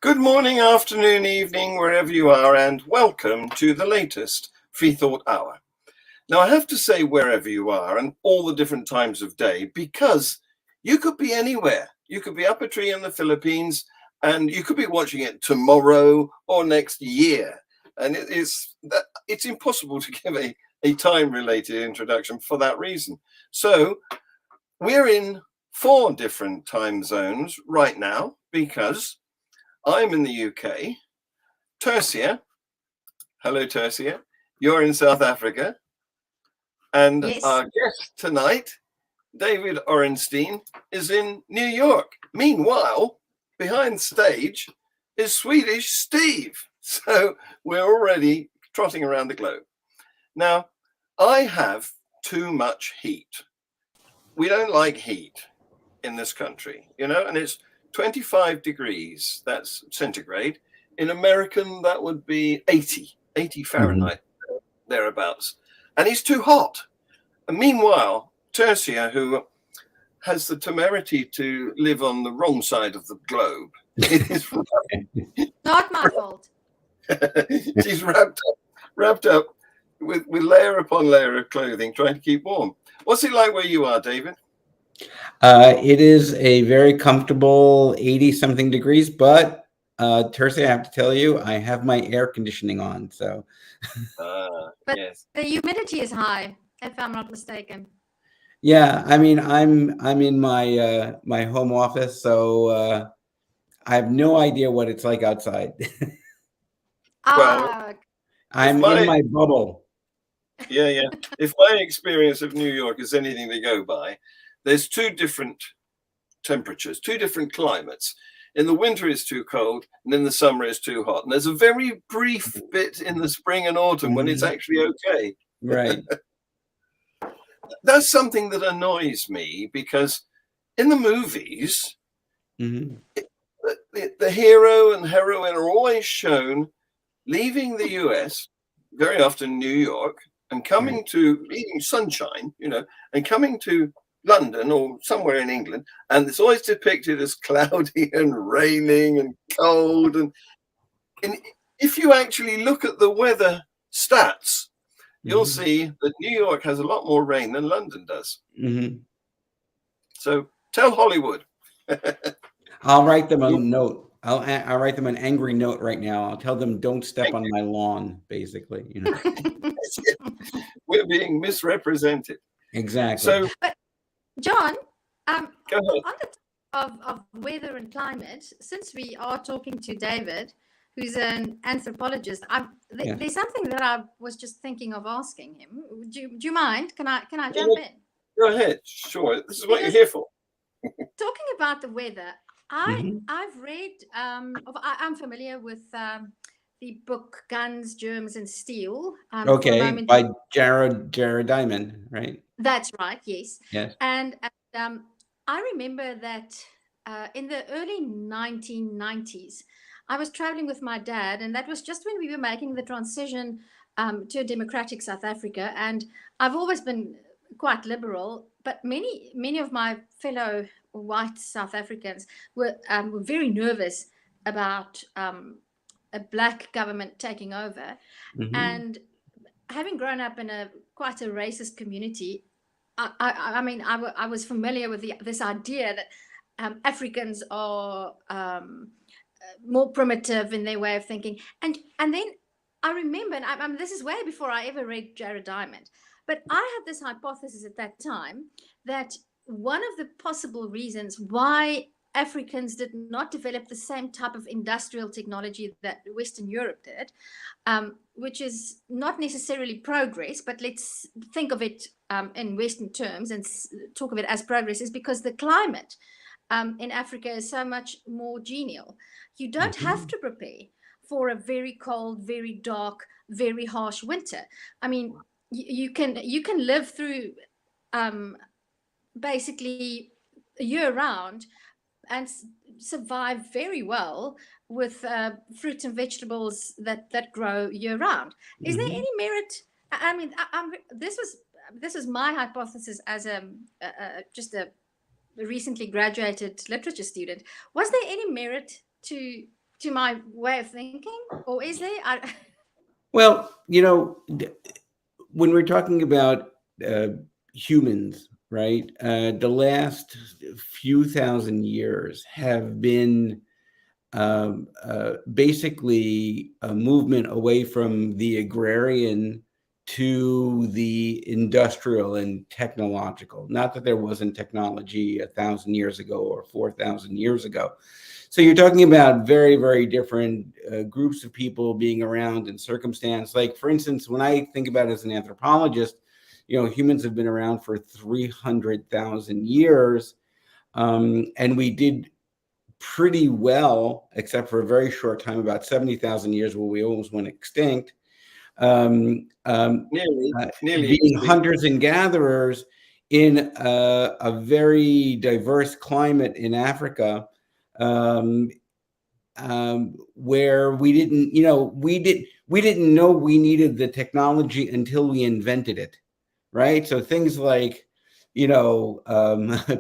Good morning, afternoon, evening, wherever you are, and welcome to the latest Free Thought Hour. Now, I have to say wherever you are and all the different times of day, because you could be anywhere. You could be up a tree in the Philippines, and you could be watching it tomorrow or next year. And it's impossible to give a time-related introduction for that reason. So we're in 4 different time zones right now because I'm in the UK. Tercia, hello Tercia, you're in South Africa. And Yes. Our guest tonight, David Orenstein, is in New York. Meanwhile, behind stage is Swedish Steve. So we're already trotting around the globe. Now, I have too much heat. We don't like heat in this country, and it's 25 degrees, that's centigrade. In American, that would be 80 Fahrenheit, thereabouts. And it's too hot. And meanwhile, Tercia, who has the temerity to live on the wrong side of the globe, is Not my fault. she's wrapped up with layer upon layer of clothing, trying to keep warm. What's it like where you are, David? It is a very comfortable 80-something degrees, but Thursday, I have to tell you, I have my air conditioning on. So, But yes, the humidity is high, if I'm not mistaken. yeah, I mean, I'm in my my home office, so I have no idea what it's like outside. Well, I'm in my bubble. Yeah. If my experience of New York is anything to go by, there's 2 different temperatures, 2 different climates. In the winter it's too cold, and in the summer it's too hot. And there's a very brief bit in the spring and autumn when it's actually okay. Right. That's something that annoys me, because in the movies, the hero and heroine are always shown leaving the US, very often New York, and coming to leaving sunshine, and coming to London or somewhere in England, and it's always depicted as cloudy and raining and cold. And if you actually look at the weather stats, you'll see that New York has a lot more rain than London does. So tell Hollywood. I'll write them a note. I'll write them an angry note right now. I'll tell them, don't step on my lawn, basically. We're being misrepresented. Exactly. So, but John, go ahead. on the topic of weather and climate, since we are talking to David, who's an anthropologist, there's something that I was just thinking of asking him. Do you mind? Can I jump in? Go ahead. Sure. This is what you're here for. Talking about the weather, I've read, I'm familiar with the book Guns, Germs and Steel. Okay, by Jared Diamond, right? That's right, yes. Yes. And I remember that in the early 1990s, I was traveling with my dad, and that was just when we were making the transition to a democratic South Africa. And I've always been quite liberal, but many of my fellow white South Africans were very nervous about a black government taking over. And having grown up in quite a racist community, I was familiar with this idea that Africans are more primitive in their way of thinking. And then I remember, and this is way before I ever read Jared Diamond, but I had this hypothesis at that time that one of the possible reasons why Africans did not develop the same type of industrial technology that Western Europe did, which is not necessarily progress, but let's think of it in Western terms and talk of it as progress, is because the climate in Africa is so much more genial. You don't have to prepare for a very cold, very dark, very harsh winter. I mean, you can live through basically year round and survive very well with fruits and vegetables that grow year round. Is there any merit? I mean, this is my hypothesis as just a recently graduated literature student. Was there any merit to to my way of thinking, or is there? Well, when we're talking about humans, right? The last few thousand years have been basically a movement away from the agrarian to the industrial and technological. Not that there wasn't technology 1,000 years ago or 4,000 years ago. So you're talking about very, very different groups of people being around in circumstance. Like, for instance, when I think about it as an anthropologist, humans have been around for 300,000 years, and we did pretty well, except for a very short time, about 70,000 years, where we almost went extinct. Nearly Being extinct. hunters and gatherers in a very diverse climate in Africa, where we didn't know we needed the technology until we invented it, right? So things like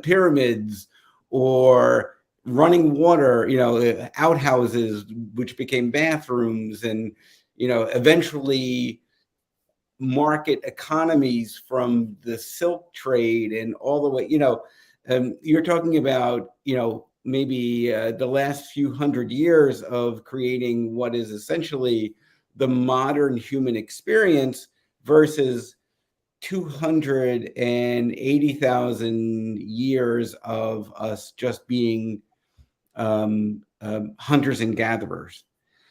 pyramids or running water, outhouses, which became bathrooms, and eventually market economies from the silk trade and all the way. You're talking about maybe the last few hundred years of creating what is essentially the modern human experience versus 280,000 years of us just being hunters and gatherers.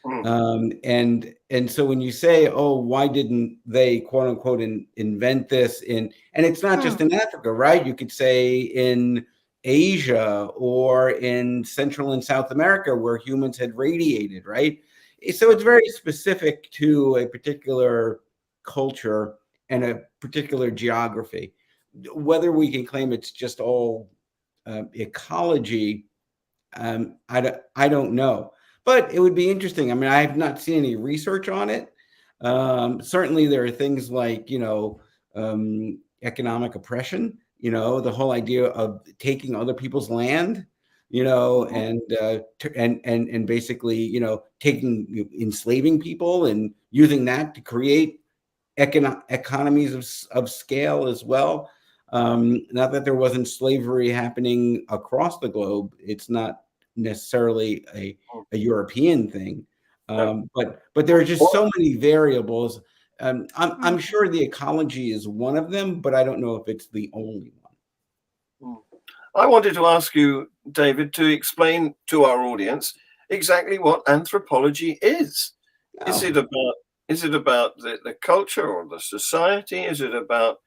And so when you say, oh, why didn't they, quote unquote, invent this and it's not just in Africa, right? You could say in Asia or in Central and South America, where humans had radiated, right? So it's very specific to a particular culture and a particular geography. Whether we can claim it's just all ecology, I don't know. But it would be interesting. I mean, I have not seen any research on it. Certainly, there are things like, economic oppression, the whole idea of taking other people's land, and basically, enslaving people and using that to create economies of scale as well. Not that there wasn't slavery happening across the globe. It's not necessarily a European thing, but there are just so many variables. I'm sure the ecology is one of them, but I don't know if it's the only one. I wanted to ask you, David, to explain to our audience exactly what anthropology is. Oh. Is it about the culture or the society? Is it about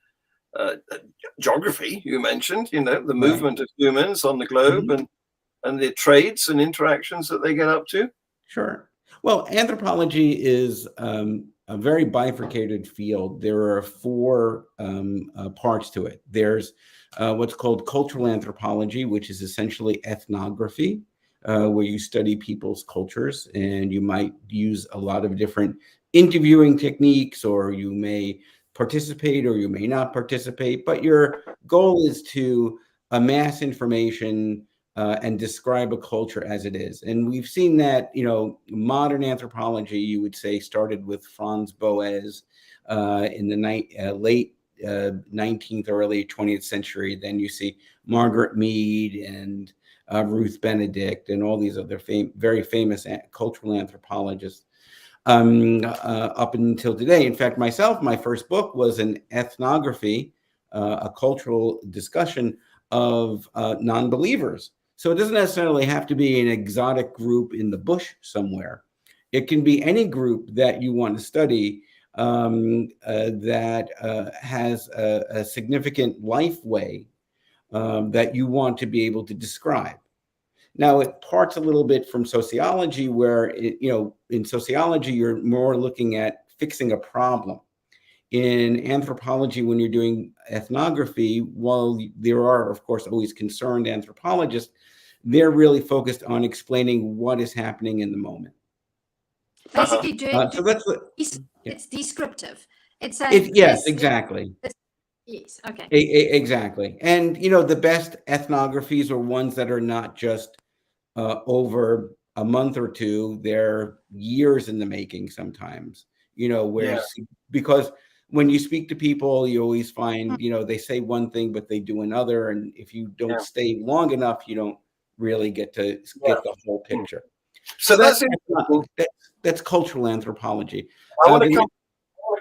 geography? You mentioned, the movement of humans on the globe, and the trades and interactions that they get up to? Sure. Well, anthropology is a very bifurcated field. There are four parts to it. There's what's called cultural anthropology, which is essentially ethnography, where you study people's cultures, and you might use a lot of different interviewing techniques, or you may participate or you may not participate, but your goal is to amass information and describe a culture as it is. And we've seen that, modern anthropology, you would say, started with Franz Boas in the late 19th, early 20th century. Then you see Margaret Mead and Ruth Benedict and all these other very famous cultural anthropologists up until today. In fact, my first book was an ethnography, a cultural discussion of non-believers. So it doesn't necessarily have to be an exotic group in the bush somewhere. It can be any group that you want to study that has a significant life way that you want to be able to describe. Now, it parts a little bit from sociology, where in sociology, you're more looking at fixing a problem. In anthropology, when you're doing ethnography, while there are, of course, always concerned anthropologists, they're really focused on explaining what is happening in the moment. Basically, so that's it's descriptive. Yes, exactly. Yes, okay. Exactly. And, the best ethnographies are ones that are not just over a month or two, they're years in the making sometimes, Yeah. because when you speak to people, you always find, they say one thing, but they do another. And if you don't Yeah. stay long enough, you don't really get to get the whole picture. So that's interesting. that's cultural anthropology. I want to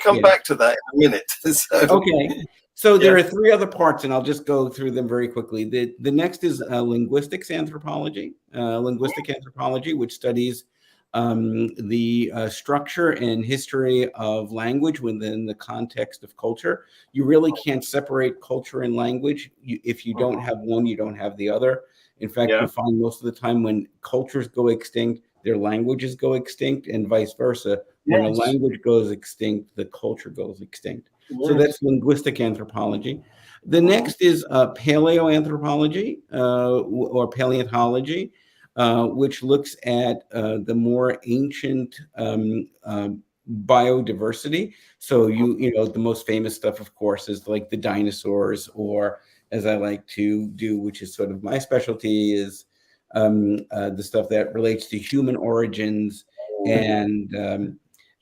come back to that in a minute. Okay. So there are three other parts, and I'll just go through them very quickly. The next is linguistics anthropology, which studies the structure and history of language within the context of culture. You really can't separate culture and language. If you don't have one, you don't have the other. In fact, you find most of the time when cultures go extinct, their languages go extinct, and vice versa. When a language goes extinct, the culture goes extinct. So that's linguistic anthropology. The next is paleoanthropology or paleontology, which looks at the more ancient biodiversity. So the most famous stuff, of course, is like the dinosaurs, or as I like to do, which is sort of my specialty, is the stuff that relates to human origins and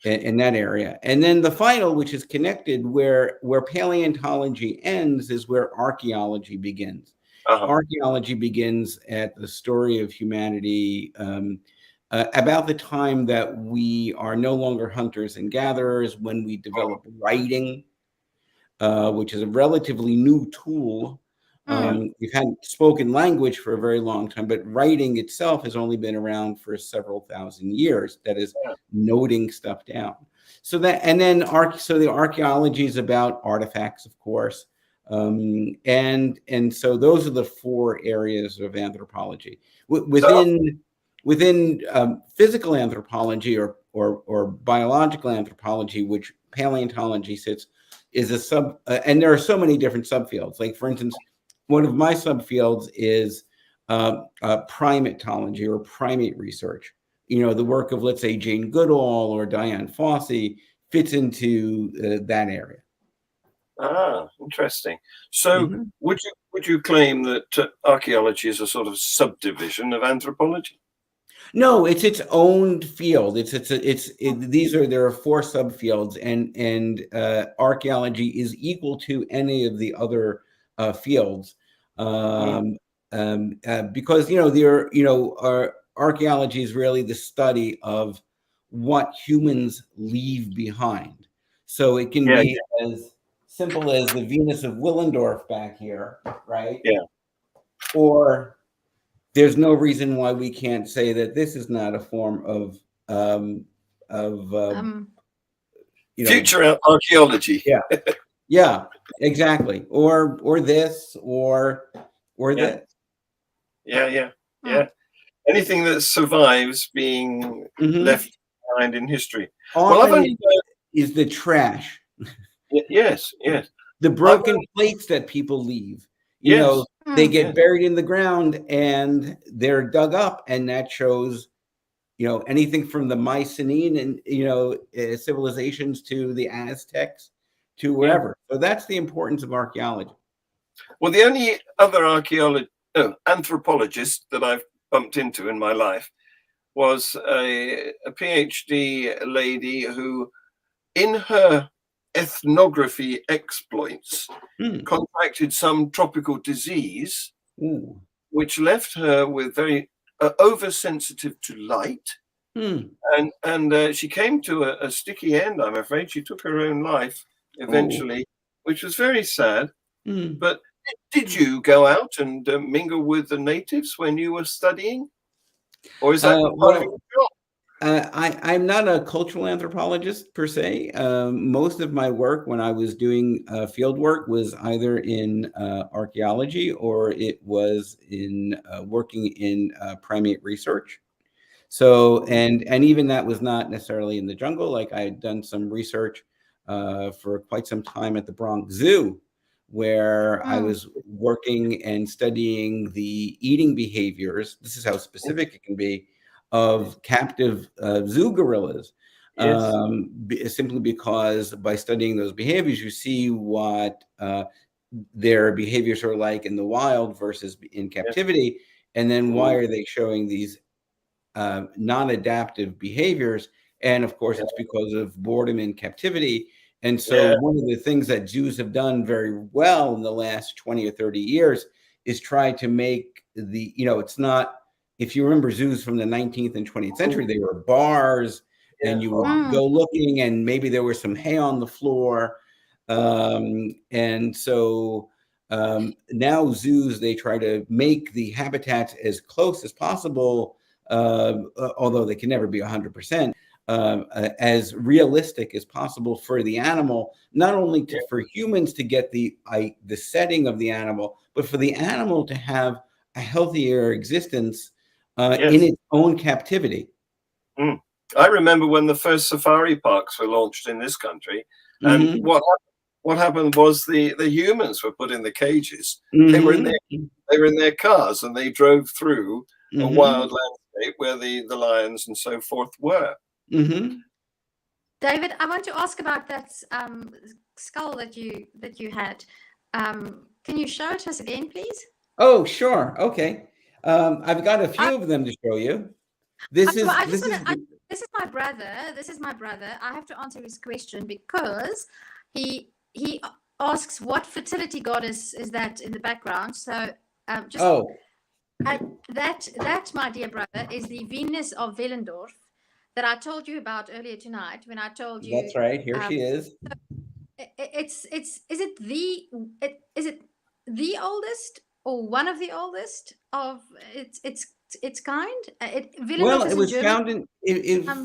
in that area. And then the final, which is connected, where paleontology ends, is where archaeology begins. Archaeology begins at the story of humanity about the time that we are no longer hunters and gatherers, when we develop writing, which is a relatively new tool. We've had spoken language for a very long time, but writing itself has only been around for several thousand years. That is noting stuff down. So the archaeology is about artifacts, of course. And so those are the four areas of anthropology. Within physical anthropology or biological anthropology, which paleontology sits, is a sub, and there are so many different subfields. Like, for instance, one of my subfields is primatology or primate research. The work of, let's say, Jane Goodall or Diane Fossey fits into that area. Interesting. So, would you claim that archaeology is a sort of subdivision of anthropology? No, it's its own field. There are four subfields, and archaeology is equal to any of the other fields, because archaeology is really the study of what humans leave behind. So it can be as simple as the Venus of Willendorf back here, right? Yeah. Or there's no reason why we can't say that this is not a form of future archaeology. Yeah, exactly. Or this or this. Yeah. Anything that survives being left behind in history. Often is the trash. Yes. The broken plates that people leave. They get buried in the ground and they're dug up, and that shows, anything from the Mycenaean and civilizations to the Aztecs to wherever. So that's the importance of archaeology. Well, the only other anthropologist that I've bumped into in my life was a PhD lady who, in her ethnography exploits, contracted some tropical disease, which left her with very oversensitive to light, and she came to a sticky end. I'm afraid she took her own life eventually, which was very sad. But did you go out and mingle with the natives when you were studying, or is that part of your job? I'm not a cultural anthropologist per se. Most of my work when I was doing field work was either in archaeology, or it was in working in primate research. So, and even that was not necessarily in the jungle. Like, I had done some research for quite some time at the Bronx Zoo, where I was working and studying the eating behaviors. This is how specific it can be, of captive zoo gorillas, simply because by studying those behaviors, you see what their behaviors are like in the wild versus in captivity, and then why are they showing these non-adaptive behaviors. And of course, it's because of boredom and captivity. And so Yeah. one of the things that zoos have done very well in the last 20 or 30 years is try to make the, it's not, if you remember zoos from the 19th and 20th century, they were bars, and you would go looking and maybe there was some hay on the floor. And so now zoos, they try to make the habitats as close as possible, although they can never be 100%, as realistic as possible for the animal, not only for humans to get the setting of the animal, but for the animal to have a healthier existence in its own captivity. I remember when the first safari parks were launched in this country, and what happened was the humans were put in the cages. They were in their cars, and they drove through a wild landscape where the lions and so forth were. David, I want to ask about that skull that you had. Can you show it to us again, please? Oh, sure. Okay. I've got a few of them to show you. This is my brother. This is my brother. I have to answer his question because he asks what fertility goddess is that in the background. So that, my dear brother, is the Venus of Willendorf that I told you about earlier tonight when I told you. That's right. Here she is. Is it the oldest or one of the oldest of its kind? It was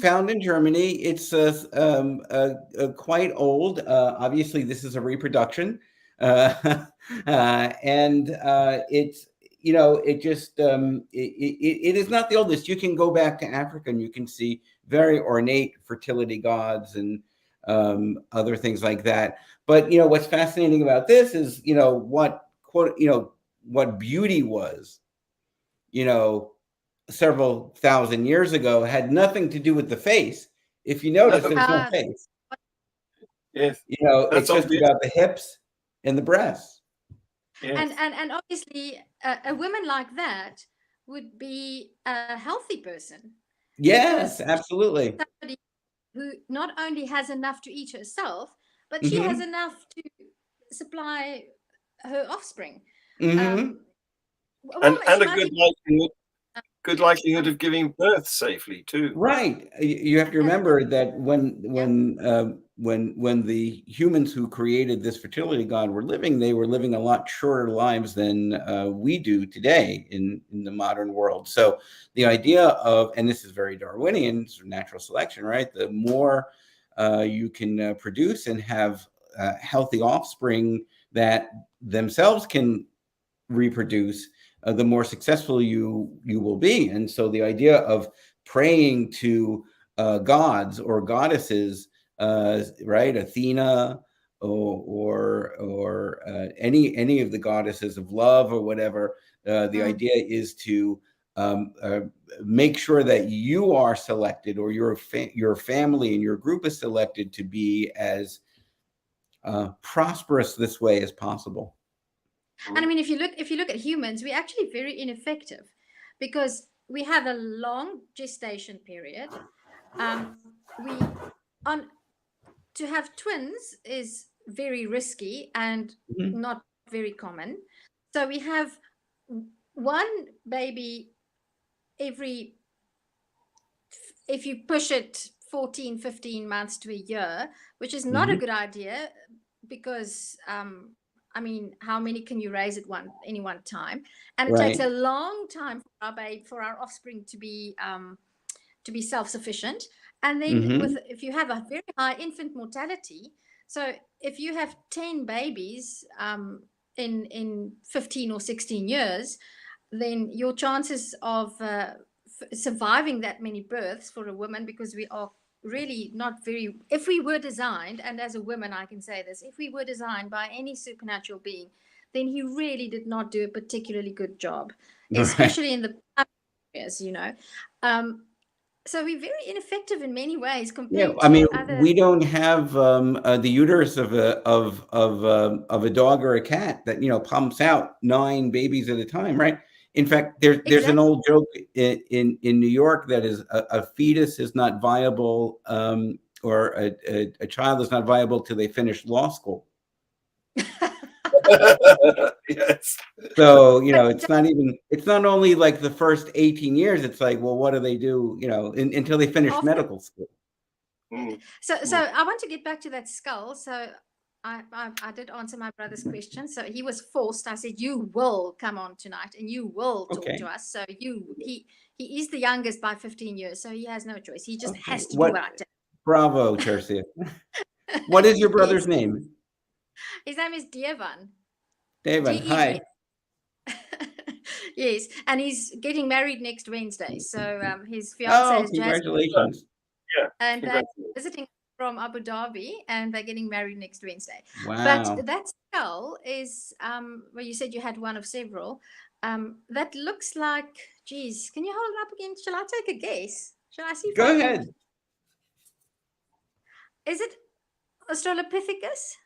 found in Germany. It's quite old. Obviously, this is a reproduction, and it's it is not the oldest. You can go back to Africa and you can see very ornate fertility gods and other things like that. But what's fascinating about this is what beauty was, several thousand years ago had nothing to do with the face. If you notice, there's no face. Yes. It's just about the hips and the breasts. Yes. And obviously a woman like that would be a healthy person. Yes, absolutely. Somebody who not only has enough to eat herself, but she has enough to supply her offspring. And a good likelihood of giving birth safely too. Right. You have to remember that when the humans who created this fertility god were living, they were living a lot shorter lives than we do today in the modern world. So the idea of, and this is very Darwinian, natural selection, right? The more you can produce and have healthy offspring that themselves can reproduce, the more successful you will be. And so the idea of praying to gods or goddesses, right, Athena or any of the goddesses of love or whatever, the idea is to make sure that you are selected, or your family and your group is selected to be as prosperous this way as possible. And I mean, if you look at humans, we're actually very ineffective because we have a long gestation period. To have twins is very risky and not very common. So we have one baby every, if you push it 14, 15 months to a year, which is not a good idea because I mean, how many can you raise at any one time? And it takes a long time for our offspring to be self-sufficient. And then if you have a very high infant mortality, so if you have 10 babies in 15 or 16 years, then your chances of surviving that many births for a woman, because we are really not very, if we were designed, and as a woman I can say this, if we were designed by any supernatural being, then he really did not do a particularly good job, especially in the areas, so we're very ineffective in many ways compared to other... we don't have the uterus of a dog or a cat that pumps out 9 babies at a time, right? In fact, there's Exactly. an old joke in New York that is a fetus is not viable, or a child is not viable till they finish law school. Yes. So, it's not only like the first 18 years, it's like, well, what do they do, until they finish After- medical school? So I want to get back to that skull. So I did answer my brother's question. So he was forced. I said, you will come on tonight and you will talk Okay. to us. So he is the youngest by 15 years. So he has no choice. He just Okay. has to do what I tell Bravo, Tercia. What is your brother's Yes. name? His name is Devan. David. Hi. Yes, and he's getting married next Wednesday. So his fiance Oh, is Jazz, congratulations. Yeah. and they're visiting from Abu Dhabi, and they're getting married next Wednesday. Wow. But that skull is well, you said you had one of several. That looks like, geez, can you hold it up again? Shall I take a guess? Shall I see if Go I can- ahead. Is it Australopithecus?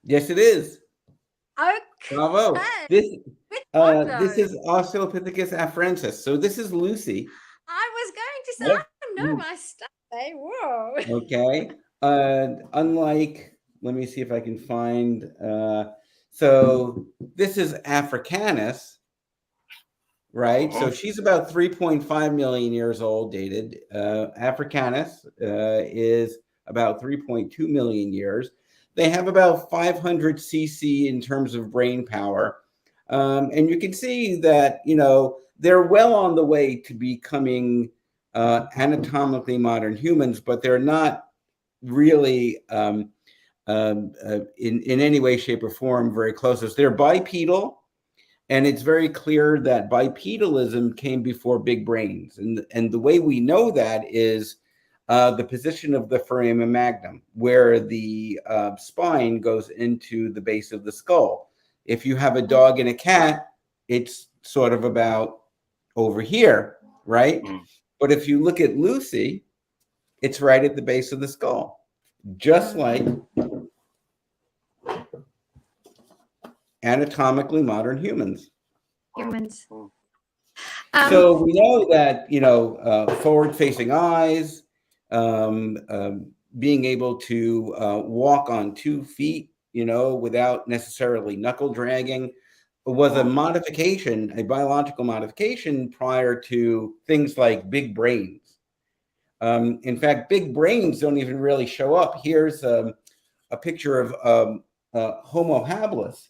Yes, it is. Okay. Bravo. Good one, This though. is Australopithecus afrensis. So this is Lucy. I was going to say, Yeah. I know my stuff. Eh? Whoa. Okay. Unlike, let me see if I can find. So this is Africanus, right? So she's about 3.5 million years old, dated. Africanus is about 3.2 million years. They have about 500 cc in terms of brain power. And you can see that, they're well on the way to becoming anatomically modern humans, but they're not really in any way, shape, or form very close to us. They're bipedal, and it's very clear that bipedalism came before big brains. And the way we know that is the position of the foramen magnum, where the spine goes into the base of the skull. If you have a dog and a cat, it's sort of about over here, right? But if you look at Lucy, it's right at the base of the skull, just like anatomically modern humans. Humans. So we know that, forward-facing eyes, being able to walk on 2 feet, without necessarily knuckle dragging, was a modification, a biological modification prior to things like big brains. In fact, big brains don't even really show up. Here's a picture of Homo habilis,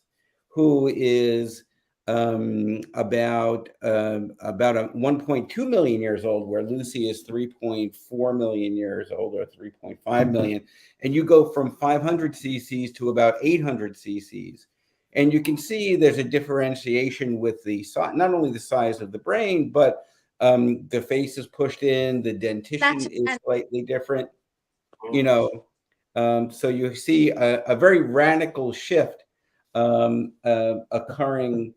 who is about 1.2 million years old, where Lucy is 3.4 million years old, or 3.5 million. And you go from 500 cc's to about 800 cc's. And you can see there's a differentiation with the size, not only the size of the brain, but the face is pushed in, the dentition is slightly different, so you see a very radical shift occurring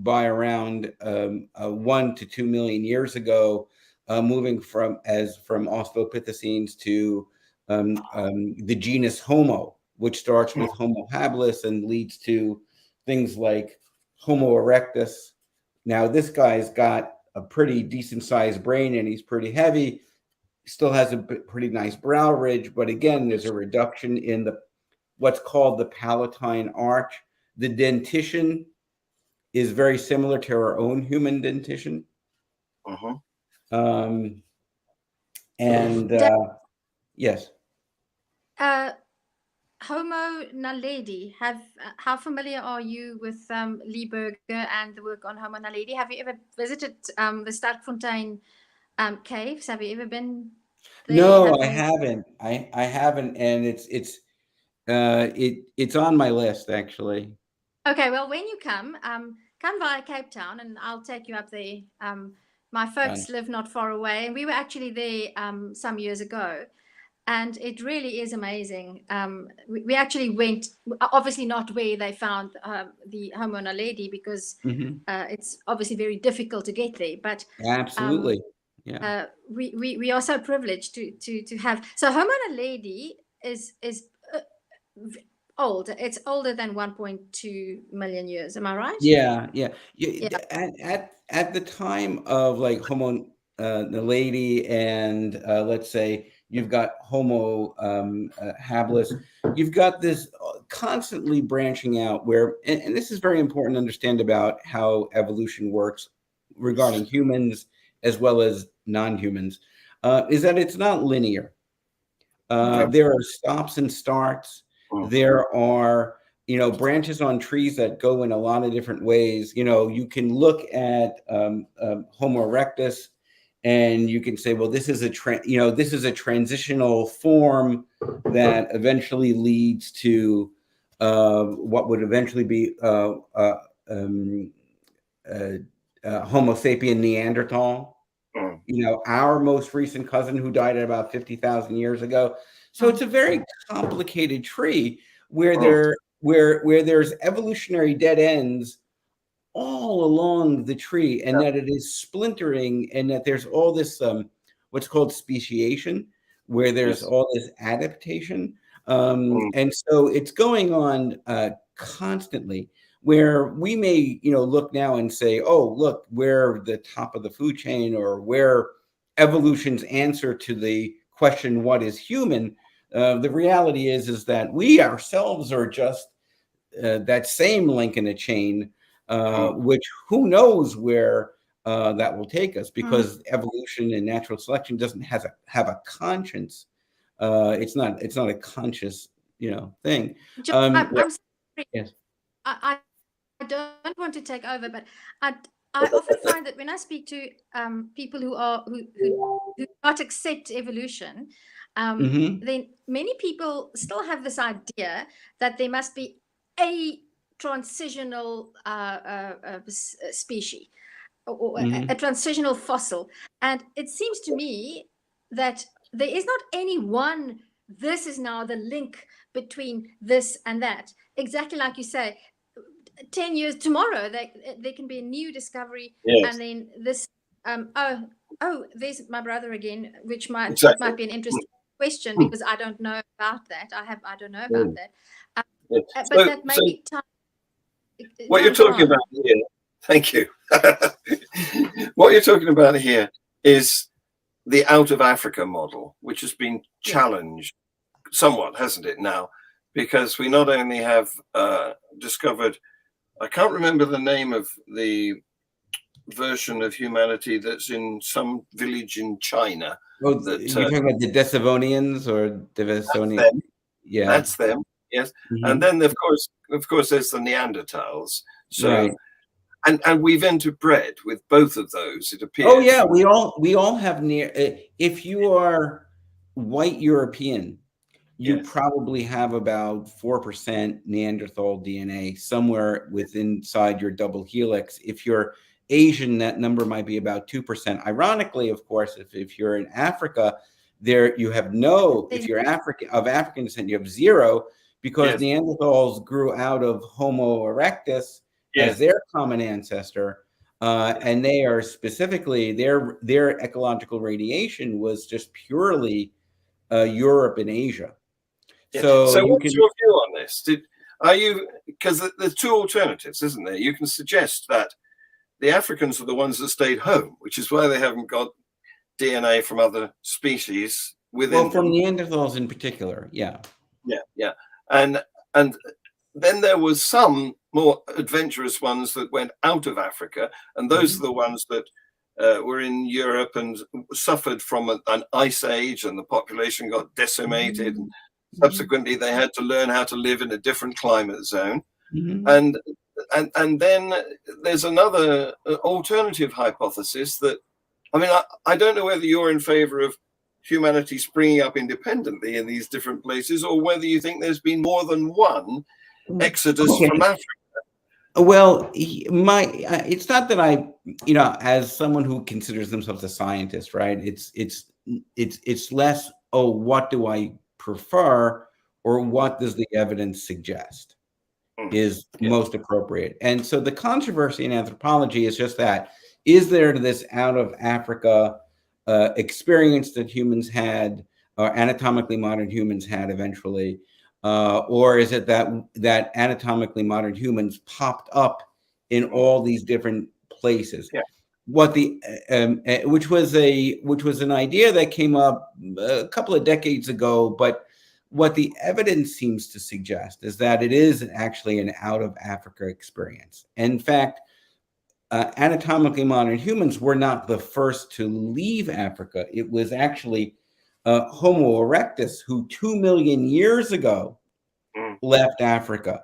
by around 1 to 2 million years ago, moving from Australopithecines to the genus Homo, which starts with Homo habilis and leads to things like Homo erectus. Now, this guy's got a pretty decent sized brain and he's pretty heavy. Still has a pretty nice brow ridge, but again, there's a reduction in what's called the palatine arch. The dentition is very similar to our own human dentition. Yes. Homo naledi. How familiar are you with Lee Berger and the work on Homo naledi? Have you ever visited the Starkfontein caves? Have you ever been there? No, I haven't. I haven't, and it's on my list, actually. Okay, well, when you come via Cape Town, and I'll take you up there. My folks live not far away, and we were actually there some years ago. And it really is amazing. We actually went, obviously not where they found the Homo naledi, because it's obviously very difficult to get there. But absolutely, we are so privileged to have. So Homo naledi is old. It's older than 1.2 million years. Am I right? Yeah, yeah. Yeah. At the time of like Homo naledi and let's say you've got Homo habilis, you've got this constantly branching out where, and this is very important to understand about how evolution works regarding humans as well as non-humans, is that it's not linear. There are stops and starts. There are, branches on trees that go in a lot of different ways. You can look at Homo erectus, and you can say, well, this is a transitional form that eventually leads to what would eventually be Homo sapien Neanderthal. Our most recent cousin who died at about 50,000 years ago. So it's a very complicated tree where there's evolutionary dead ends all along the tree, and that it is splintering, and that there's all this what's called speciation, where there's all this adaptation, and so it's going on constantly. Where we may, look now and say, oh, look, we're the top of the food chain, or we're evolution's answer to the question, what is human? The reality is that we ourselves are just that same link in a chain, which who knows where that will take us, because evolution and natural selection doesn't have a conscience. It's not a conscious, thing. I'm sorry. Yes. I don't want to take over, but I often find that when I speak to people who do not accept evolution, then many people still have this idea that there must be a transitional species, or a transitional fossil. And it seems to me that there is not any one, this is now the link between this and that. Exactly like you say, 10 years tomorrow, there can be a new discovery. And then this, there's my brother again, which might be an interesting question, because I don't know about that. I don't know about that. But that may be time. What you're talking about here, thank you. What you're talking about here is the out of Africa model, which has been challenged somewhat, hasn't it, now? Because we not only have discovered, I can't remember the name of the version of humanity that's in some village in China. Oh, you're talking about the Denisovians or Denisovians? Yeah, that's them. Yes, and then of course, there's the Neanderthals. So, and we've interbred with both of those. It appears. Oh yeah, we all have if you are white European, you probably have about 4% Neanderthal DNA somewhere inside your double helix. If you're Asian, that number might be about 2%. Ironically, of course, if you're in Africa, you have if you're of African descent, you have 0, because Neanderthals grew out of Homo erectus as their common ancestor. And they are specifically, their ecological radiation was just purely Europe and Asia. So what's your view on this? Because there's 2 alternatives, isn't there? You can suggest that the Africans are the ones that stayed home, which is why they haven't got DNA from other species within. Well, from Neanderthals in particular, yeah. And then there was some more adventurous ones that went out of Africa, and those are the ones that were in Europe and suffered from an ice age, and the population got decimated. And subsequently, they had to learn how to live in a different climate zone. And then there's another alternative hypothesis that, I don't know whether you're in favor of humanity springing up independently in these different places, or whether you think there's been more than one exodus from Africa. Well, it's not that I, as someone who considers themselves a scientist, right? It's less, what do I prefer, or what does the evidence suggest is most appropriate. And so the controversy in anthropology is just that: is there this out of Africa experience that humans had, or anatomically modern humans had eventually, or is it that anatomically modern humans popped up in all these different places? Yeah. What the which was an idea that came up a couple of decades ago, but what the evidence seems to suggest is that it is actually an out of Africa experience. In fact, anatomically modern humans were not the first to leave Africa. It was actually Homo erectus, who 2 million years ago left Africa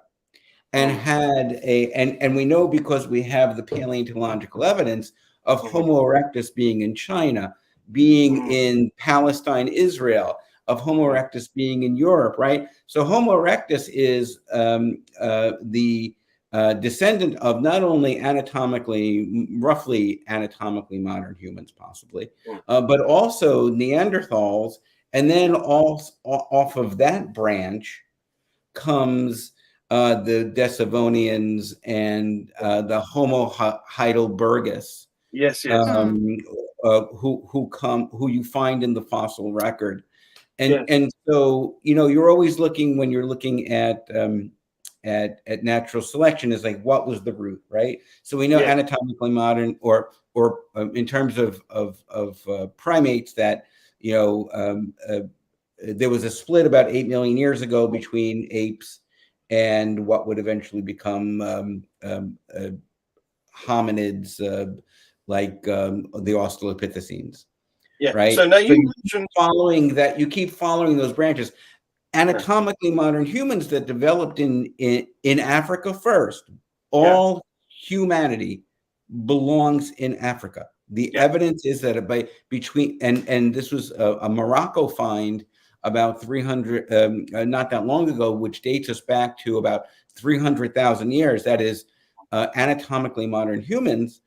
and had and we know because we have the paleontological evidence of Homo erectus being in China, being in Palestine, Israel, of Homo erectus being in Europe, right? So Homo erectus is the descendant of not only roughly anatomically modern humans, possibly, but also Neanderthals. And then off of that branch comes the Denisovians and the Homo heidelbergus. Yes, yes. Who you find in the fossil record. And so, you're always looking, when you're looking at natural selection, is like, what was the root, right? So we know anatomically modern, or in terms of primates, that there was a split about 8 million years ago between apes and what would eventually become hominids, like the Australopitheicus. Yeah. Right. So now you keep following those branches. Anatomically modern humans that developed in Africa first. All humanity belongs in Africa. The evidence is that and this was a Morocco find about 300, not that long ago, which dates us back to about 300,000 years. That is anatomically modern humans,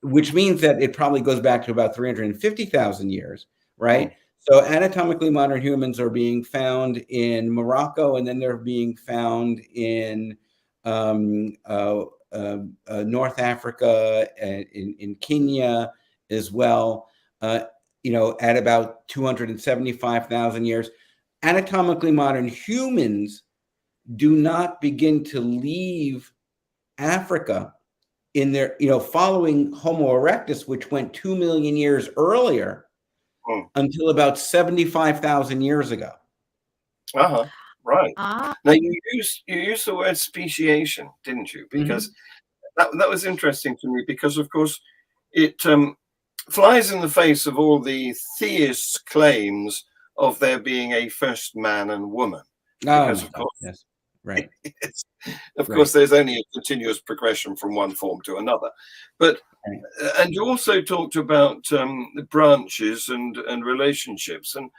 which means that it probably goes back to about 350,000 years, right? So anatomically modern humans are being found in Morocco, and then they're being found in North Africa, and in Kenya as well, at about 275,000 years. Anatomically modern humans do not begin to leave Africa in their, following Homo erectus, which went 2 million years earlier, until about 75,000 years ago. Right. Now you used the word speciation, didn't you? Because that was interesting to me, because of course it flies in the face of all the theists' claims of there being a first man and woman. Because of course, yes. Right. Of course, there's only a continuous progression from one form to another. But and you also talked about the branches and relationships, and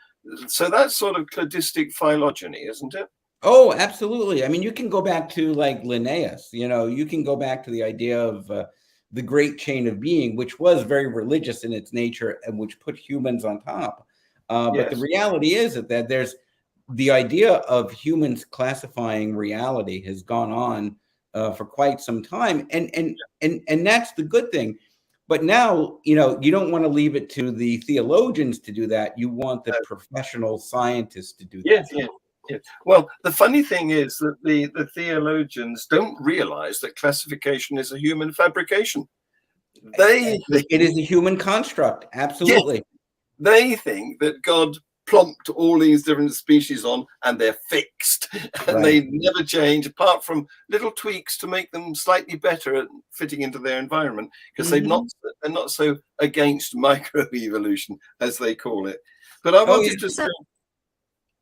so that's sort of cladistic phylogeny, isn't it? Oh, absolutely. I mean, you can go back to like Linnaeus. You can go back to the idea of the great chain of being, which was very religious in its nature and which put humans on top. But the reality is that there's the idea of humans classifying reality has gone on for quite some time, and that's the good thing. But now, you don't want to leave it to the theologians to do that. You want the professional scientists to do that. Yes. Well, the funny thing is that the theologians don't realize that classification is a human fabrication. It is a human construct. Absolutely. Yes, they think that God plonked all these different species on, and they're fixed, and they never change, apart from little tweaks to make them slightly better at fitting into their environment, because they're not so against microevolution, as they call it. But I wanted to say,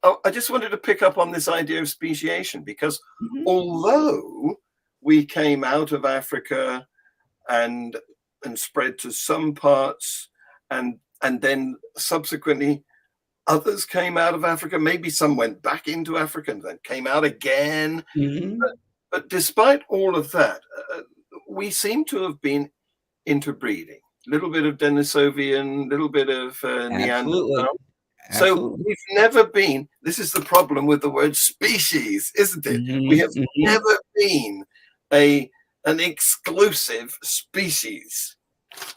I just wanted to pick up on this idea of speciation, because although we came out of Africa and spread to some parts, and then subsequently others came out of Africa, maybe some went back into Africa and then came out again. But despite all of that, we seem to have been interbreeding. A little bit of Denisovian, a little bit of Neanderthal. So we've never been, this is the problem with the word species, isn't it? We have never been an exclusive species.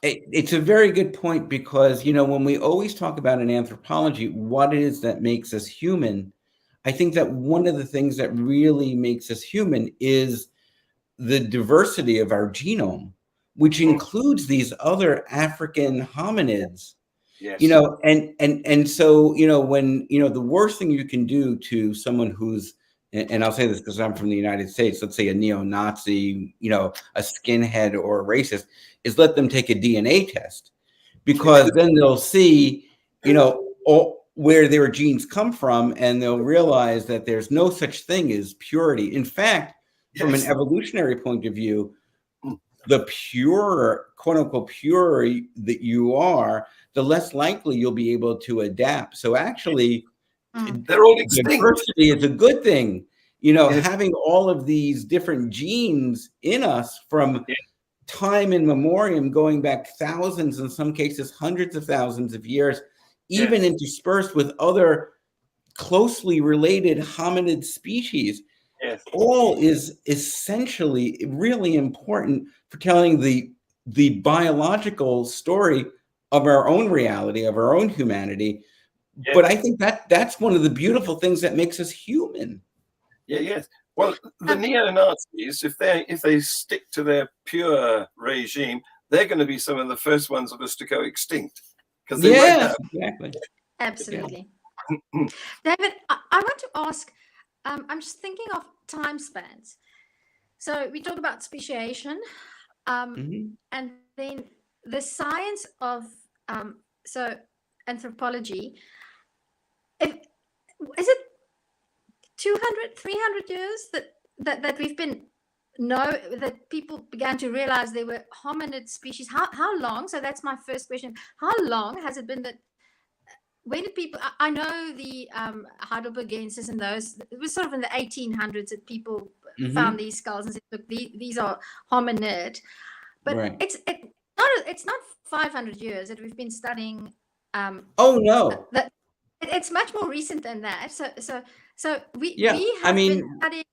It's a very good point, because, when we always talk about in anthropology, what it is that makes us human, I think that one of the things that really makes us human is the diversity of our genome, which includes these other African hominids. Yes. And so, when, the worst thing you can do to someone who's, and I'll say this because I'm from the United States, let's say a neo-Nazi, a skinhead or a racist, is let them take a DNA test, because then they'll see, where their genes come from, and they'll realize that there's no such thing as purity. In fact, from an evolutionary point of view, the pure, quote unquote, pure that you are, the less likely you'll be able to adapt. So actually, they're all extinct. Diversity is a good thing. Having all of these different genes in us from time in memoriam, going back thousands, in some cases hundreds of thousands of years, even interspersed with other closely related hominid species, all is essentially really important for telling the biological story of our own reality, of our own humanity. But I think that's one of the beautiful things that makes us human. Yes. Well, the neo-Nazis, if they stick to their pure regime, they're going to be some of the first ones of us to go extinct. Because exactly. Absolutely. David, I want to ask, I'm just thinking of time spans. So we talk about speciation, and then the science of anthropology. Is it 200, 300 years that we've been that people began to realize there were hominid species? How long? So that's my first question. How long has it been that? When did people? I know the Heidelbergensis and those. It was sort of in the 1800s that people found these skulls and said, "Look, these are hominid." But it's not 500 years that we've been studying. Oh no! It's much more recent than that. So we have been studying.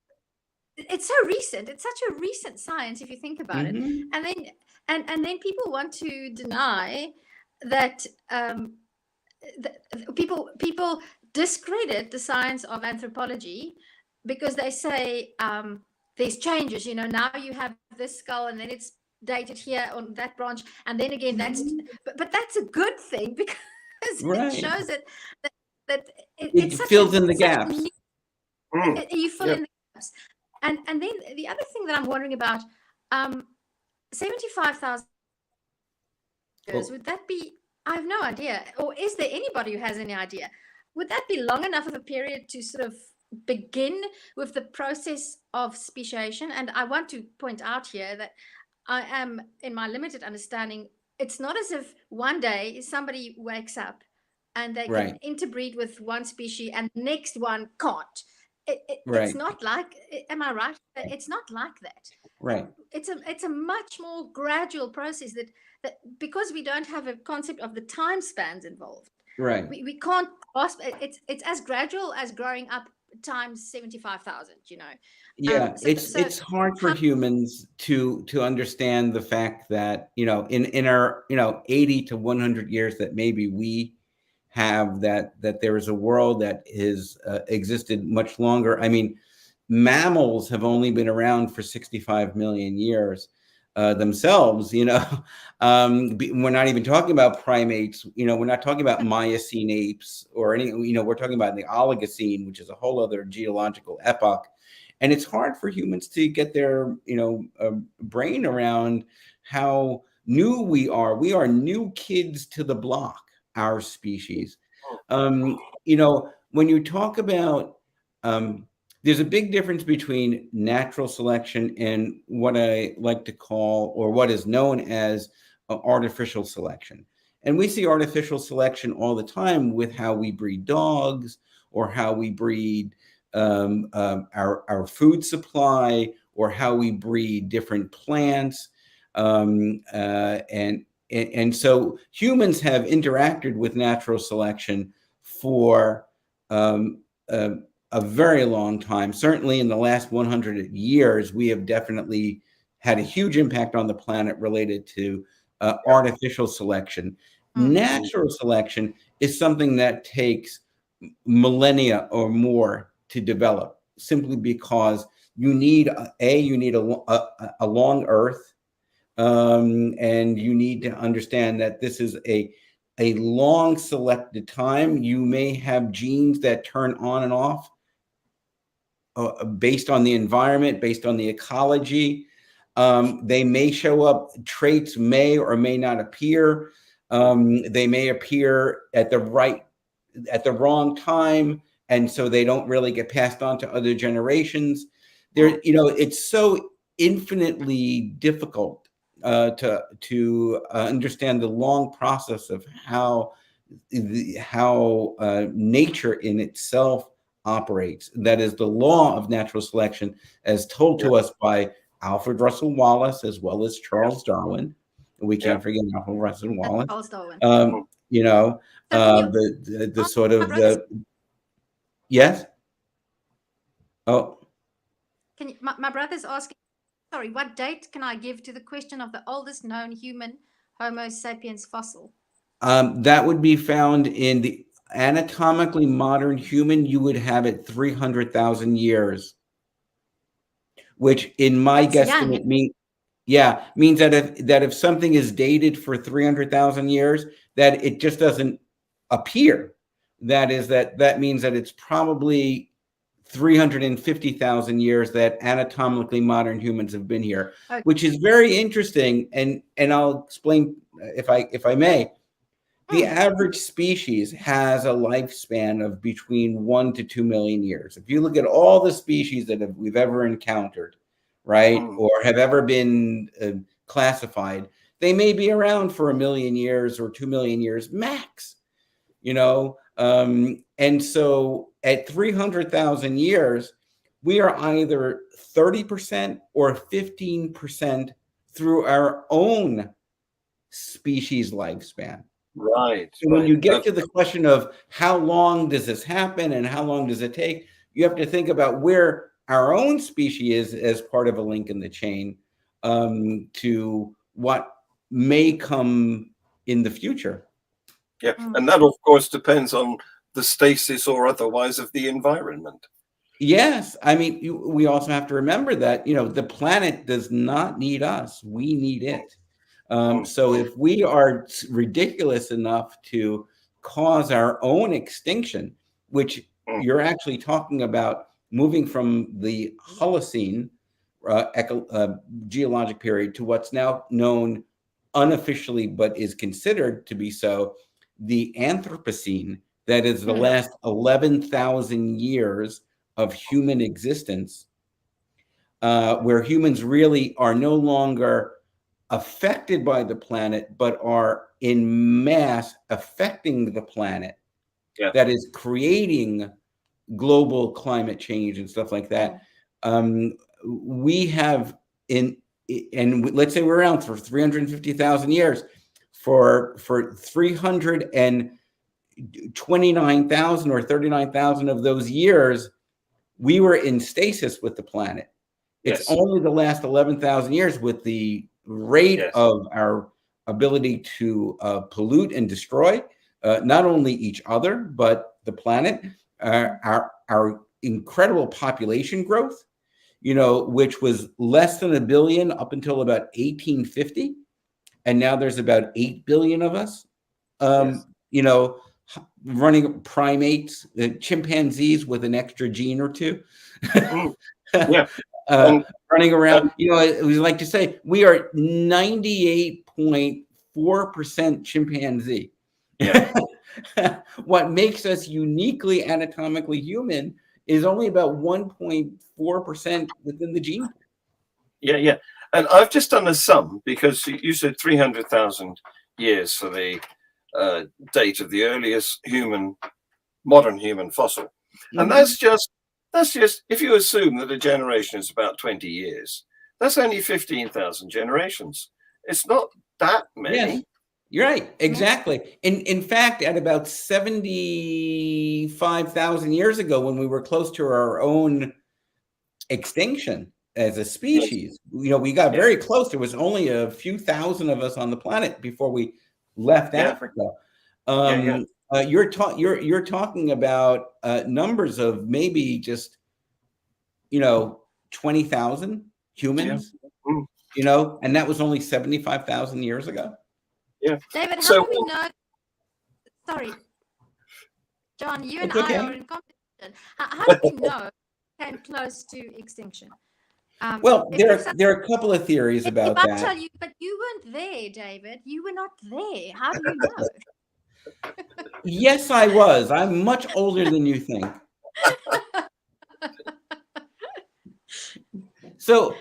It's so recent. It's such a recent science if you think about it. And then people want to deny that. People discredit the science of anthropology because they say there's changes. Now you have this skull and then it's dated here on that branch, and then again but that's a good thing because it shows that it fills in the gaps. You fill in the gaps. And then the other thing that I'm wondering about, 75,000 years, would that be? I have no idea. Or is there anybody who has any idea? Would that be long enough of a period to sort of begin with the process of speciation? And I want to point out here that I am, in my limited understanding, it's not as if one day somebody wakes up and they can interbreed with one species and the next one can't. It's not like, am I right? It's not like that. Right. It's a much more gradual process that because we don't have a concept of the time spans involved. Right. We can't grasp it. It's as gradual as growing up times 75,000, Yeah, it's hard for humans to understand the fact that, in our, 80 to 100 years that maybe we have, that there is a world that is existed much longer. I mean, mammals have only been around for 65 million years themselves. We're not even talking about primates. We're not talking about Miocene apes or any. We're talking about the Oligocene, which is a whole other geological epoch. And it's hard for humans to get their brain around how new we are. We are new kids to the block, our species. When you talk about there's a big difference between natural selection and what I like to call, or what is known as, artificial selection. And we see artificial selection all the time with how we breed dogs, or how we breed our food supply, or how we breed different plants. And so humans have interacted with natural selection for a very long time. Certainly in the last 100 years, we have definitely had a huge impact on the planet related to artificial selection. Natural selection is something that takes millennia or more to develop, simply because you need a long Earth, and you need to understand that this is a long selected time. You may have genes that turn on and off based on the environment, based on the ecology. They may show up, traits may or may not appear. They may appear at the wrong time, and so they don't really get passed on to other generations. It's so infinitely difficult to understand the long process of how nature in itself operates. That is the law of natural selection, as told to us by Alfred Russel Wallace as well as Charles Darwin. We can't forget Alfred Russel Wallace. Charles Darwin. The sort of the yes. Oh, Can you, my brother's asking, sorry, what date can I give to the question of the oldest known human Homo sapiens fossil? That would be found in the anatomically modern human. You would have it 300,000 years, which in my guesstimate means that if something is dated for 300,000 years, that it just doesn't appear. That means that it's probably 350,000 years that anatomically modern humans have been here, which is very interesting. And I'll explain if I may. The average species has a lifespan of between 1 to 2 million years. If you look at all the species that we've ever encountered, right, or have ever been classified, they may be around for 1 million years or 2 million years max, and so at 300,000 years, we are either 30% or 15% through our own species lifespan. Right. So when you get to the question of how long does this happen and how long does it take, you have to think about where our own species is as part of a link in the chain to what may come in the future. Yeah, and that of course depends on the stasis or otherwise of the environment. Yes, I mean, we also have to remember that the planet does not need us; we need it. So if we are ridiculous enough to cause our own extinction, which you're actually talking about moving from the Holocene geologic period to what's now known unofficially, but is considered to be so, the Anthropocene, that is the last 11,000 years of human existence, where humans really are no longer affected by the planet, but are in mass affecting the planet. That is creating global climate change and stuff like that. We have and let's say we're around for 350,000 years. For 329,000 or 39,000 of those years, we were in stasis with the planet. It's only the last 11,000 years, with the rate of our ability to pollute and destroy not only each other but the planet, our incredible population growth, which was less than 1 billion up until about 1850, and now there's about 8 billion of us. Running primates, chimpanzees with an extra gene or two. Running around, we like to say we are 98.4% chimpanzee. What makes us uniquely anatomically human is only about 1.4% within the gene. Yeah. And I've just done a sum, because you said 300,000 years for the date of the earliest modern human fossil. And that's just, if you assume that a generation is about 20 years, that's only 15,000 generations. It's not that many. Yes, you're right. Exactly. In fact, at about 75,000 years ago, when we were close to our own extinction as a species, we got very close. There was only a few thousand of us on the planet before we left Africa. you're talking about numbers of maybe just 20,000 humans, and that was only 75,000 years ago. Yeah. David, how So do we know? Sorry, John, you and It's okay. I are in competition. How do we know came close to extinction? Well, if there are a couple of theories about I that. tell you, but you weren't there, David. You were not there. How do you know? Yes, I was. I'm much older than you think. So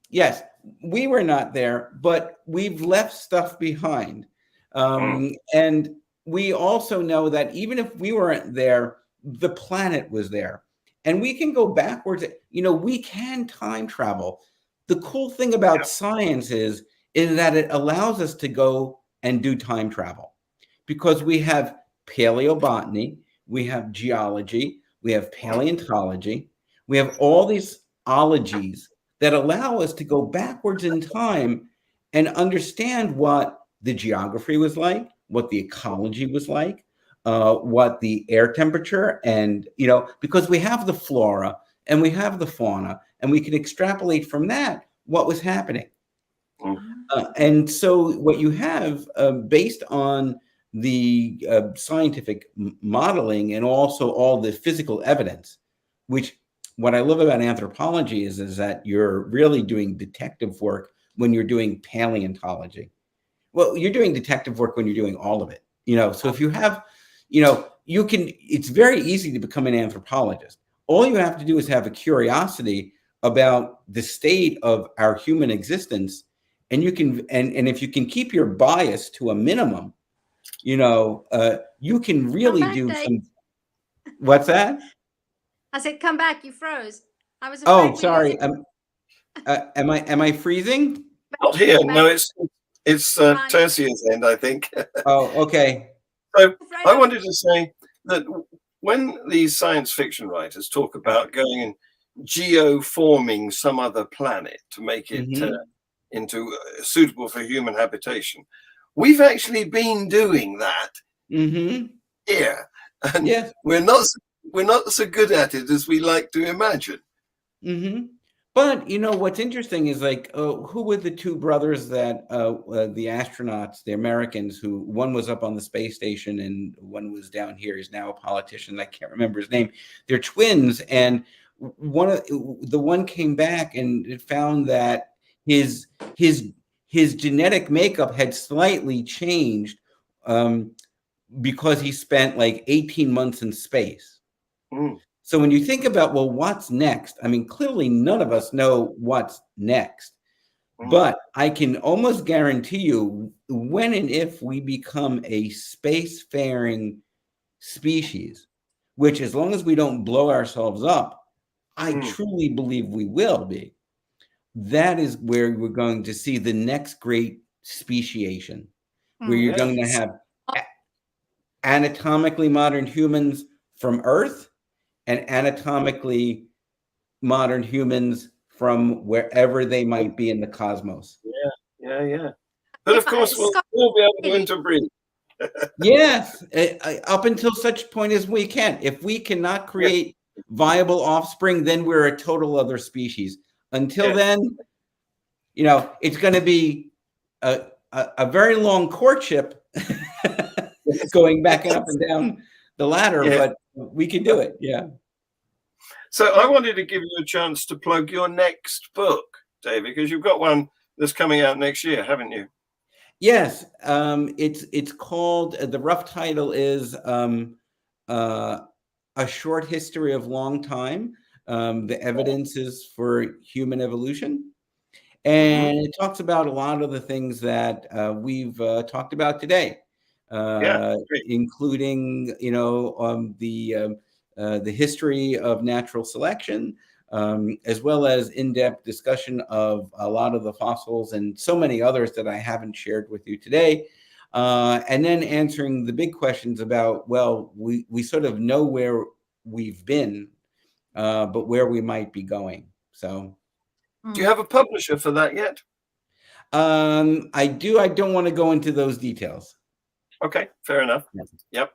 yes, we were not there, but we've left stuff behind. And we also know that even if we weren't there, the planet was there. And we can go backwards. We can time travel. The cool thing about science is that it allows us to go and do time travel, because we have paleobotany, we have geology, we have paleontology, we have all these ologies that allow us to go backwards in time and understand what the geography was like, what the ecology was like, what the air temperature, and because we have the flora and we have the fauna, and we can extrapolate from that what was happening. And so what you have, based on the scientific modeling and also all the physical evidence, which what I love about anthropology is that you're really doing detective work when you're doing paleontology. Well, you're doing detective work when you're doing all of it. So if you have, it's very easy to become an anthropologist. All you have to do is have a curiosity about the state of our human existence. And you can, and if you can keep your bias to a minimum, you can really back, do Dave. some. What's that? I said, "Come back." You froze. I was Oh, afraid. sorry. Am I freezing? not here. No, it's Tertia's end, I think. Oh, okay. So I wanted to say that when these science fiction writers talk about going and geoforming some other planet to make it into suitable for human habitation, we've actually been doing that here, and we're not so good at it as we like to imagine. But what's interesting is, like, who were the two brothers that the astronauts, the Americans, who one was up on the space station and one was down here. He's now a politician. I can't remember his name. They're twins, and the one came back and it found that his genetic makeup had slightly changed because he spent like 18 months in space. So when you think about, well, what's next? I mean, clearly none of us know what's next, but I can almost guarantee you, when and if we become a spacefaring species, which, as long as we don't blow ourselves up, I truly believe we will be, that is where we're going to see the next great speciation, where you're going to have anatomically modern humans from Earth and anatomically modern humans from wherever they might be in the cosmos. Yeah. But of course, we'll be able to interbreed. Yes, up until such point as we can. If we cannot create viable offspring, then we're a total other species. Until then, it's going to be a very long courtship going back and up and down the ladder, but we can do it. Yeah. So I wanted to give you a chance to plug your next book, David, because you've got one that's coming out next year, haven't you? Yes. It's called, the rough title is A Short History of Long Time, The Evidences for Human Evolution. And it talks about a lot of the things that we've talked about today, including, the history of natural selection, as well as in-depth discussion of a lot of the fossils and so many others that I haven't shared with you today. And then answering the big questions about, well, we sort of know where we've been, but where we might be going. So, do you have a publisher for that yet? I do. I don't want to go into those details. Okay, fair enough. Yeah. Yep.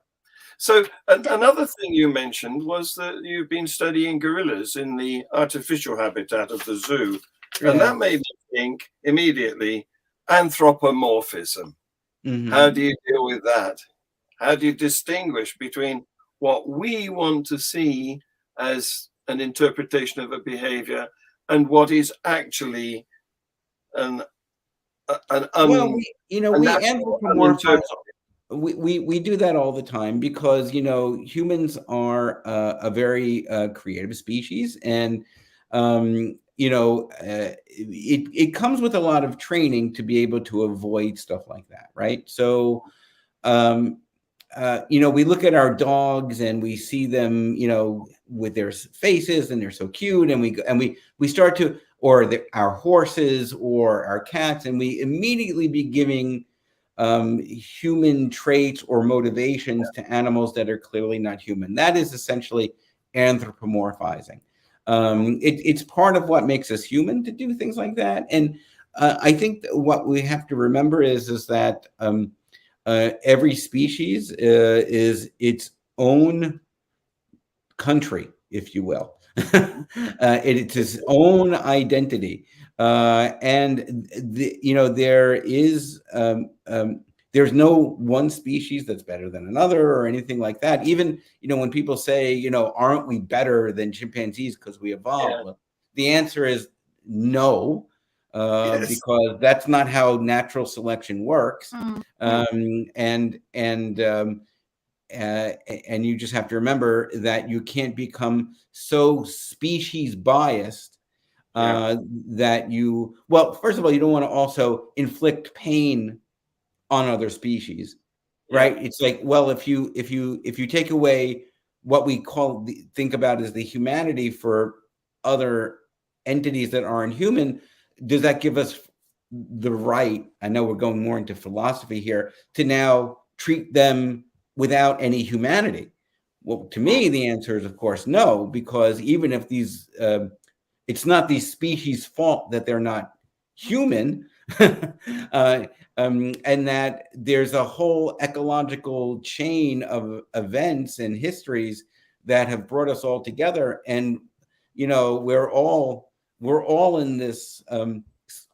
So another thing you mentioned was that you've been studying gorillas in the artificial habitat of the zoo, and Yeah. that made me think immediately anthropomorphism. How Hmm. do you deal with that? How do you distinguish between what we want to see as an interpretation of a behavior and what is actually an an Well, un, a we natural anthropomorphize. uninterpreted? We do that all the time because humans are a very creative species, and it comes with a lot of training to be able to avoid stuff like that, right? So um, we look at our dogs and we see them, with their faces, and they're so cute, and we start to, or our horses or our cats, and we immediately be giving human traits or motivations to animals that are clearly not human. That is essentially anthropomorphizing. It's part of what makes us human to do things like that, and I think that what we have to remember is that. Every species is its own country, if you will. It's its own identity, and there's no one species that's better than another or anything like that. Even when people say, aren't we better than chimpanzees because we Yeah. evolved? Well, the answer is no, Yes. because that's not how natural selection works. Mm. And you just have to remember that you can't become so species biased Yeah. that well, first of all, you don't want to also inflict pain on other species, right? Yeah. It's like, well, if you take away what we think about as the humanity for other entities that aren't human, does that give us the right, I know we're going more into philosophy here, to now treat them without any humanity? Well, to me, the answer is, of course, no, because even if it's not these species' fault that they're not human, and that there's a whole ecological chain of events and histories that have brought us all together, and we're all in this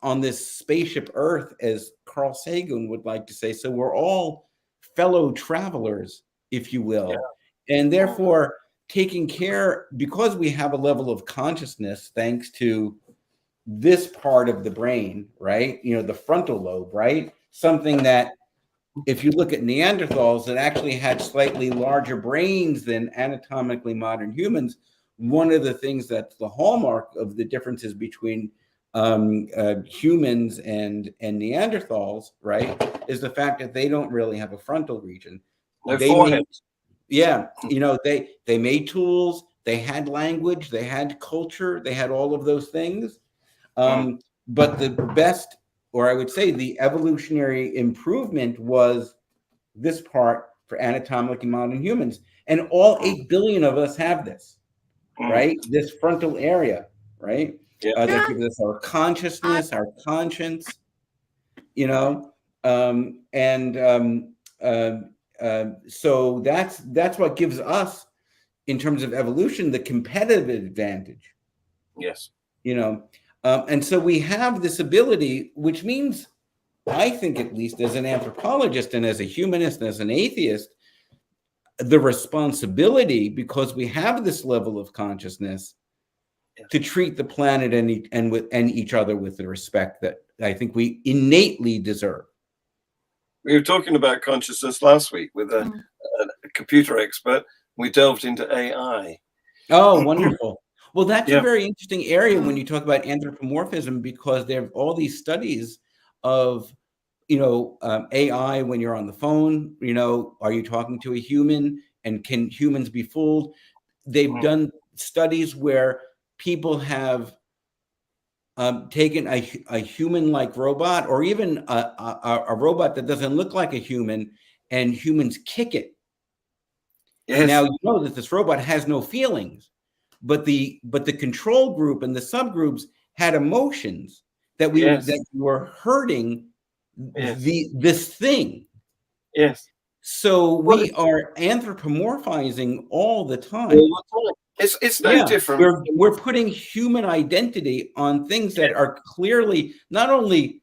on this spaceship Earth, as Carl Sagan would like to say. So we're all fellow travelers, if you Yeah. will, and therefore taking care, because we have a level of consciousness thanks to this part of the brain, right? The frontal lobe, right? Something that, if you look at Neanderthals, that actually had slightly larger brains than anatomically modern humans. One of the things that's the hallmark of the differences between humans and Neanderthals, right, is the fact that they don't really have a frontal region. No They made, forehead. yeah, they made tools, they had language, they had culture, they had all of those things. But the best, or I would say the evolutionary improvement, was this part for anatomically modern humans. And all 8 billion of us have this, right? This frontal area, right? Yeah. That gives us our consciousness, our conscience, so that's what gives us, in terms of evolution, the competitive advantage. Yes. And so we have this ability, which means, I think, at least as an anthropologist and as a humanist and as an atheist, the responsibility, because we have this level of consciousness, to treat the planet and each other with the respect that I think we innately deserve. We were talking about consciousness last week with a computer expert. We delved into AI. Oh, wonderful. Well, that's a Yeah. very interesting area when you talk about anthropomorphism, because there are all these studies of, AI when you're on the phone. Are you talking to a human, and can humans be fooled? They've done studies where people have taken a human-like robot, or even a robot that doesn't look like a human, and humans kick it. Yes. Now, that this robot has no feelings, but the control group and the subgroups had emotions that Yes. that were hurting Yes. this thing. Yes. So Well, we are anthropomorphizing all the time. all the time. It's no Yeah, different. we're putting human identity on things that are clearly not only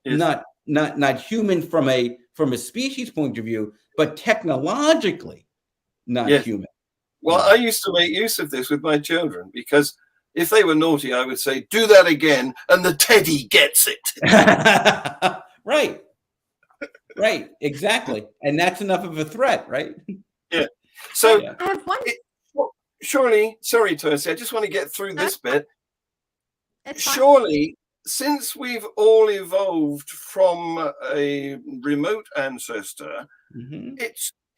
Yes. not human from a species point of view, but technologically not Yes. human. Well, Yeah. I used to make use of this with my children because if they were naughty, I would say, "Do that again," and the teddy gets it. Right. Right. Exactly. And that's enough of a threat, right? Yeah. So Yeah. I have one. surely, sorry, Tercy, I just want to get through this bit. It's fine. Surely, since we've all evolved from a remote ancestor, Mhm.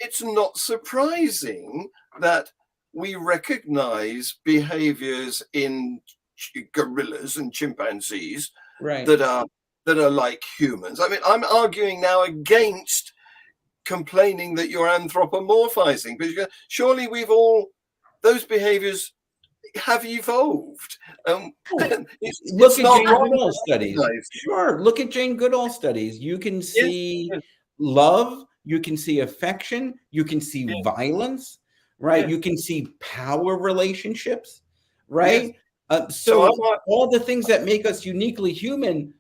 it's not surprising that we recognize behaviors in gorillas and chimpanzees Right. that are like humans. I mean, I'm arguing now against complaining that you're anthropomorphizing, because surely we've all, those behaviors have evolved. Look It's at not Jane wrong Goodall to studies. recognize. Sure. Look at Jane Goodall studies. You can Yes, see yes, love, you can see affection, you can see yes, violence, right? yes, You can see power relationships, yes. right? So I'm So not, all the things that make us uniquely human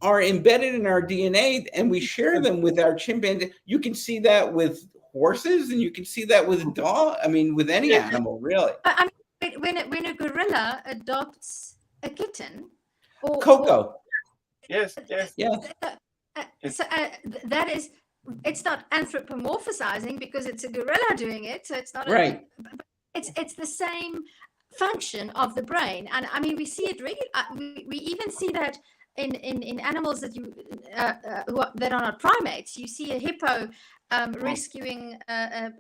are embedded in our DNA, and we share them with our chimpanzee. You can see that with horses, and you can see that with dog. I mean, with any yes, animal, really. I mean, when a gorilla adopts a kitten, or Coco. yes, yes, Yes. yes, that is, it's not anthropomorphizing because it's a gorilla doing it, so it's not Right. it's the same function of the brain. And I mean, we see it really, we even see that in animals that you that are not primates. You see a hippo rescuing a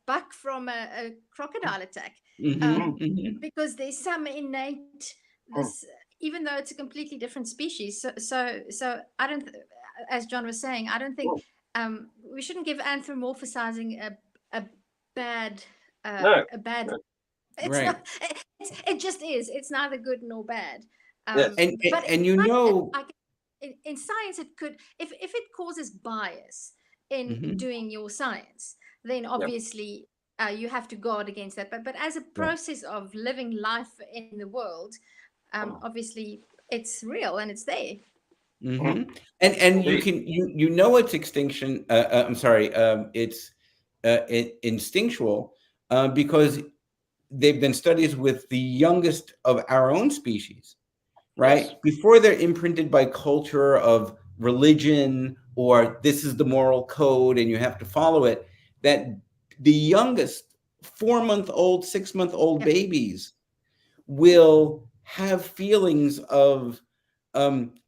buck from a crocodile attack, because there's some innate this, even though it's a completely different species. So I don't, as John was saying, I don't think we shouldn't give anthropomorphizing a bad no, a bad. no. It's Right. not. It just is. It's neither good nor bad. Yes. But And you know, in science, it could, if it causes bias in doing your science, then obviously you have to guard against that. But as a process of living life in the world, obviously it's real and it's there. And you can you know it's extinction. I'm sorry. It's instinctual because they've done studies with the youngest of our own species, right? Yes. Before they're imprinted by culture of religion or this is the moral code and you have to follow it, that the youngest 4-month-old, 6-month-old babies will have feelings of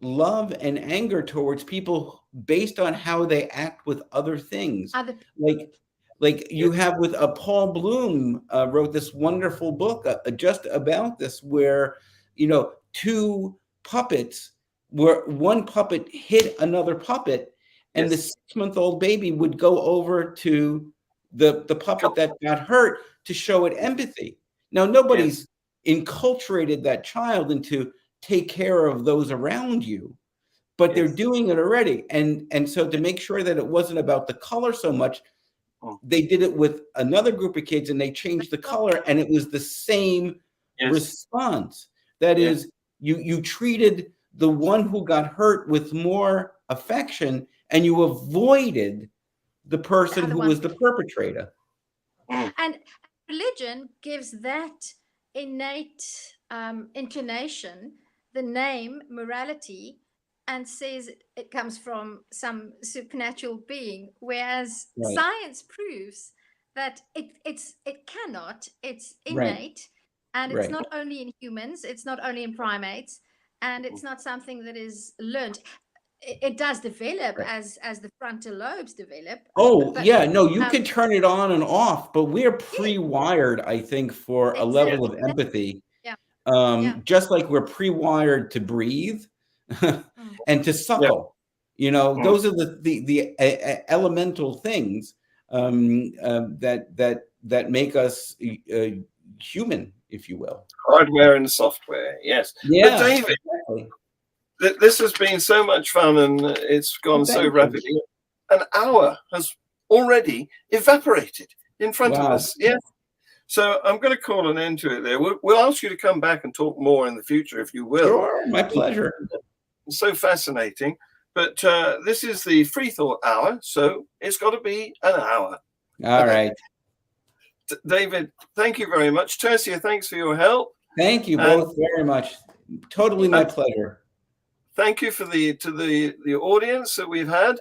love and anger towards people based on how they act with other things. Like you have with Paul Bloom wrote this wonderful book just about this, where, you know, two puppets, where one puppet hit another puppet, and the 6-month-old baby would go over to the puppet that got hurt to show it empathy. Now, nobody's enculturated that child into take care of those around you, but they're doing it already. And so to make sure that it wasn't about the color so much, they did it with another group of kids and they changed the color and it was the same response. That is, you treated the one who got hurt with more affection and you avoided the person who was the perpetrator. And religion gives that innate inclination the name morality and says it comes from some supernatural being, whereas science proves that it cannot. It's innate, and it's not only in humans, it's not only in primates, and it's not something that is learned. It does develop as the frontal lobes develop. Oh, yeah, no, you can turn it on and off, but we're pre-wired, I think, for a level of empathy. Just like we're pre-wired to breathe and to suckle. You know, those are the elemental things that make us human, if you will. Hardware and software, yes. Yeah, but David, this has been so much fun and it's gone so rapidly. an hour has already evaporated in front of Wow. us. Yeah. So I'm going to call an end to it there. We'll ask you to come back and talk more in the future, if you will. Sure, my pleasure. It's so fascinating. But this is the Free Thought Hour, so it's got to be an hour. All right. David, thank you very much. Tercia, thanks for your help. Thank you both very much. Totally my pleasure. Thank you for the audience that we've had,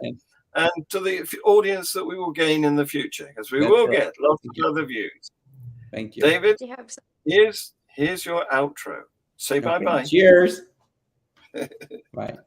and to the audience that we will gain in the future, because we will get lots of other views. Thank you. David, Do you hope so? here's your outro. Say bye-bye. Cheers. Bye.